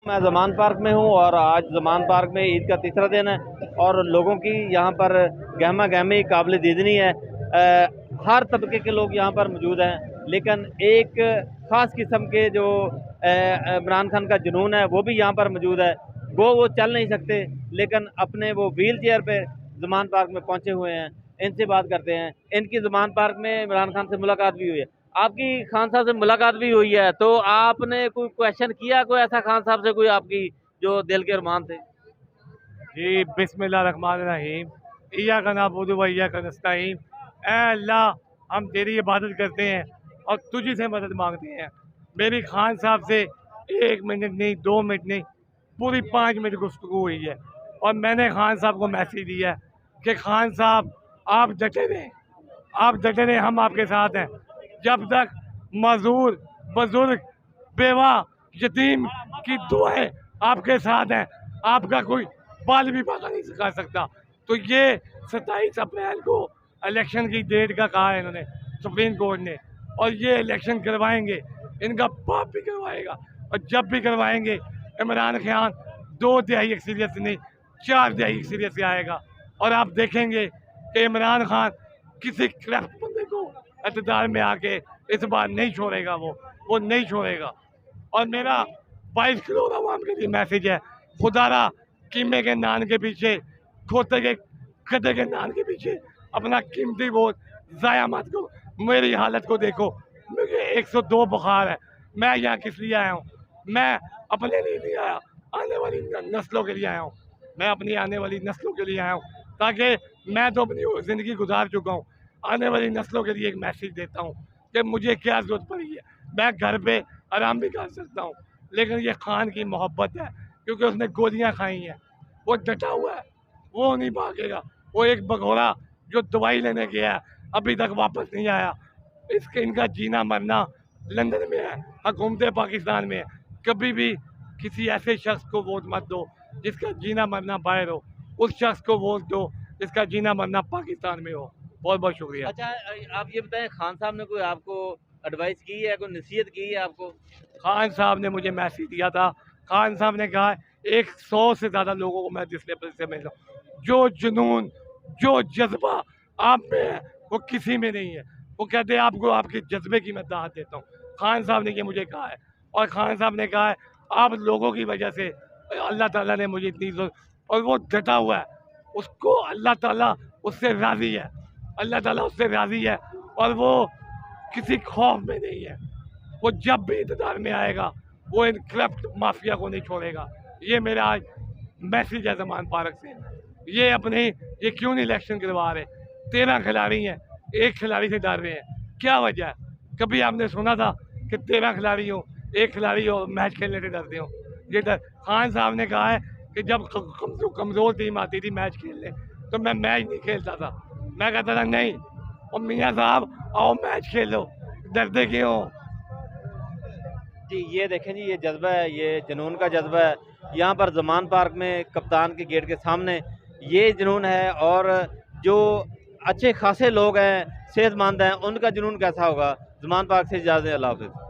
मैं ज़मान पार्क में हूँ और आज ज़मान पार्क में ईद का तीसरा दिन है और लोगों की यहाँ पर गहमा गहमी काबिल दीदनी है। हर तबके के लोग यहाँ पर मौजूद हैं, लेकिन एक ख़ास किस्म के जो इमरान खान का जुनून है वो भी यहाँ पर मौजूद है। वो चल नहीं सकते, लेकिन अपने वो व्हील चेयर पे ज़मान पार्क में पहुँचे हुए हैं। इनसे बात करते हैं। इनकी ज़मान पार्क में इमरान खान से मुलाकात भी हुई है। आपकी खान साहब से मुलाकात भी हुई है, तो आपने कोई क्वेश्चन किया कोई ऐसा खान साहब से, कोई आपकी जो दिल के अरमान थे? जी बिस्मिल्लाहिर्रहमानिर्रहीम। इय्याका नअबुदु व इय्याका नस्तईन। ऐ अल्लाह, हम तेरी इबादत करते हैं और तुझी से मदद मांगते हैं। मेरी खान साहब से 1 मिनट नहीं, 2 मिनट नहीं, पूरी 5 मिनट गुफ्तगू हुई है और मैंने खान साहब को मैसेज दिया है कि खान साहब आप डटे रहें, आप डटे रहें, हम आपके साथ हैं। जब तक मजदूर, बुजुर्ग, बेवा, यतीम की दुआएं आपके साथ हैं, आपका कोई बाल भी बाका नहीं सिखा सकता। तो ये 27 अप्रैल को इलेक्शन की डेट का कहा है इन्होंने, सुप्रीम कोर्ट ने, और ये इलेक्शन करवाएंगे, इनका बाप भी करवाएगा। और जब भी करवाएंगे इमरान खान 2 तिहाई अक्सरियत से नहीं, 4 तिहाई अक्सरियत से आएगा। और आप देखेंगे कि इमरान खान किसी करप्ट बंदे को इक़्तिदार में आके इस बार नहीं छोड़ेगा, वो नहीं छोड़ेगा। और मेरा 22 करोड़ आवाम के लिए मैसेज है, खुदारा कीमे के नान के पीछे, खोते के गधे के नान के पीछे अपना कीमती वोट ज़ाया मत करो। मेरी हालत को देखो, मुझे 102 बुखार है। मैं यहाँ किस लिए आया हूँ? मैं अपने लिए नहीं आया, आने वाली नस्लों के लिए आया हूँ। मैं अपनी आने वाली नस्लों के लिए आया हूँ, ताकि मैं तो अपनी ज़िंदगी गुजार चुका हूँ। आने वाली नस्लों के लिए एक मैसेज देता हूँ कि मुझे क्या ज़रूरत पड़ी है। मैं घर पे आराम भी कर सकता हूँ, लेकिन ये खान की मोहब्बत है, क्योंकि उसने गोलियां खाई हैं, वो डटा हुआ है, वो नहीं भागेगा। वो एक भगोड़ा जो दवाई लेने गया है, अभी तक वापस नहीं आया। इनका जीना मरना लंदन में है, हुकूमत पाकिस्तान में है। कभी भी किसी ऐसे शख्स को वोट मत दो जिसका जीना मरना बाहर हो, उस शख्स को वोट दो जिसका जीना मरना पाकिस्तान में हो। बहुत बहुत शुक्रिया। अच्छा, आप ये बताएं, खान साहब ने कोई आपको एडवाइस की है, कोई नसीहत की है आपको? खान साहब ने मुझे मैसेज दिया था। खान साहब ने कहा 100 से ज़्यादा लोगों को मैं जिस लेवल से मिल रहा हूँ, जो जुनून, जो जज्बा आप में है वो किसी में नहीं है। वो कहते हैं आपको आपके जज्बे की मैं दाद देता हूँ। खान साहब ने ये मुझे कहा है, और खान साहब ने कहा है आप लोगों की वजह से अल्लाह ताला ने मुझे इतनी इज़्ज़त, और वो डटा हुआ है, उसको अल्लाह ताला उससे राज़ी है, अल्लाह ताला उससे राज़ी है, और वो किसी खौफ में नहीं है। वो जब भी इक़्तिदार में आएगा वो इन करप्ट माफिया को नहीं छोड़ेगा। ये मेरा आज मैसेज है ज़मान पार्क से। ये क्यों नहीं इलेक्शन करवा रहे? 13 खिलाड़ी हैं, एक खिलाड़ी से डर रहे हैं, क्या वजह है? कभी आपने सुना था कि 13 खिलाड़ी हो, एक खिलाड़ी हो मैच खेलने से डरते हो? ये डर। खान साहब ने कहा है कि जब कमज़ोर टीम आती थी मैच खेलने, तो मैं मैच नहीं खेलता था। मैं कहता था नहीं, और मियाँ साहब आओ मैच खेलो, डरते क्यों? जी, ये देखें जी, ये जज्बा है, ये जुनून का जज्बा है। यहाँ पर ज़मान पार्क में कप्तान के गेट के सामने ये जुनून है, और जो अच्छे खासे लोग हैं, सेहतमंद हैं, उनका जुनून कैसा होगा? ज़मान पार्क से इजाज़त, अल्लाह हाफ़िज़।